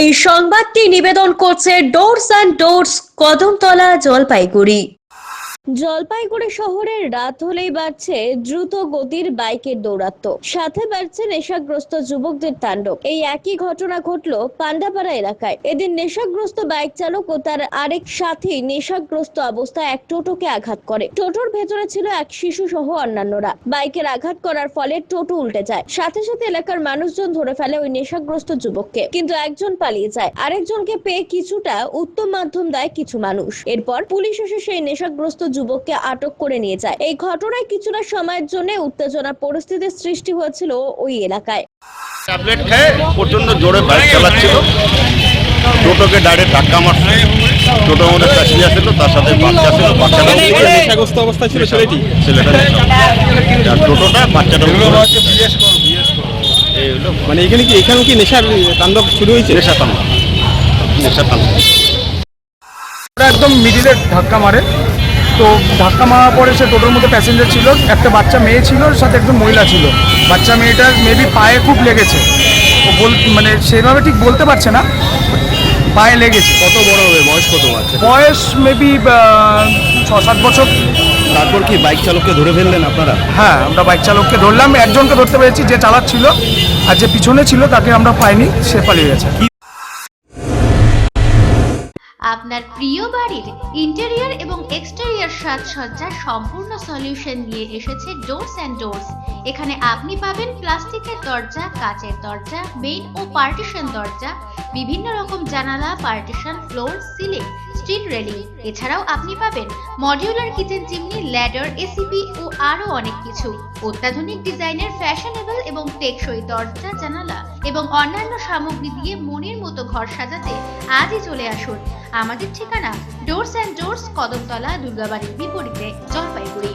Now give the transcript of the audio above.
এই সংবাদটি নিবেদন করছে doors and doors, Kadamtala, Jalpaiguri. Jalpaiguri শহরের রাত হলেই বাড়ছে দ্রুত গতির বাইকের দৌরাত্ম্য, সাথে বাড়ছে নেশাগ্রস্ত যুবকদের তাণ্ডব। এই একই ঘটনা ঘটলো পান্ডাপাড়া এলাকায়। এদিন নেশাগ্রস্ত বাইক চালক ও তার আরেক সাথী নেশাগ্রস্ত অবস্থায় এক টোটোকে আঘাত করে। টোটোর ভেতরে ছিল এক শিশু সহ অন্যান্যরা। বাইকের আঘাত করার ফলে টোটো উল্টে যায়। সাথে সাথে এলাকার মানুষজন ধরে ফেলে ওই নেশাগ্রস্ত যুবককে, কিন্তু একজন পালিয়ে যায়। আরেকজনকে পেয়ে কিছুটা উত্তম মাধ্যম দেয় কিছু মানুষ। এরপর পুলিশ এসে সেই নেশাগ্রস্ত যুবককে আটক করে নিয়ে যায়। এই ঘটনায় কিছুটা সময়ের জন্য উত্তেজনা পরিস্থিতির সৃষ্টি হয়েছিল ওই এলাকায়। ট্যাবলেট খেয়ে প্রচন্ড জোরে বাইক চালাচ্ছিল, টোটোকে ডাইরেক্ট ধাক্কা মারছে। টোটোর মধ্যে প্যাসেঞ্জার ছিল, তার সাথে বাচ্চা ছিল। বাচ্চাটা নেশাগ্রস্ত অবস্থায় ছিল ছেলেটা আর টোটোটা বাচ্চাটা এই হলো মানে এখানে কি নেশার তাণ্ডব শুরু হয়েছে? নেশা তাণ্ডব। ওরা একদম মিডিলে ধাক্কা মারে। তো ধাক্কা মারার পরে সে টোটোর মধ্যে প্যাসেঞ্জার ছিল, একটা বাচ্চা মেয়ে ছিল, ওর সাথে একজন মহিলা ছিল। বাচ্চা মেয়েটার মেবি পায়ে খুব লেগেছে। ও মানে সেভাবে ঠিক বলতে পারছে না, পায়ে লেগেছে। কত বড় হবে? বয়স কত আছে? বয়স মেবি 6-7 বছর। তারপর কি বাইক চালককে ধরে ফেললেন আপনারা? হ্যাঁ, আমরা বাইক চালককে ধরলাম। একজনকে ধরতে পেরেছি, যে চালাচ্ছিল, আর যে পিছনে ছিল তাকে আমরা পাইনি, সে পালিয়ে গেছে। আপনার প্রিয় বাড়ির ইন্টেরিয়র এবং এক্সটেরিয়র সাজসজ্জার সম্পূর্ণ সলিউশন নিয়ে এসেছে ডোরস অ্যান্ড ডোরস। এখানে আপনি পাবেন প্লাস্টিকের দরজা, কাচের দরজা, মেইন ও পার্টিশন দরজা, বিভিন্ন রকম জানালা, partition, floor, ceiling, steel railing. এছাড়াও আপনি পাবেন modular kitchen chimney, ladder, ACP ও আরো অনেক কিছু। অত্যাধুনিক ডিজাইনের ফ্যাশনেবল এবং টেকসই দরজা, জানালা এবং অন্যান্য সামগ্রী দিয়ে মনের মতো ঘর সাজাতে আজই চলে আসুন। আমাদের ঠিকানা ডোরস অ্যান্ড ডোরস, কদমতলা, দুর্গাবাড়ির বিপরীতে, জলপাইগুড়ি।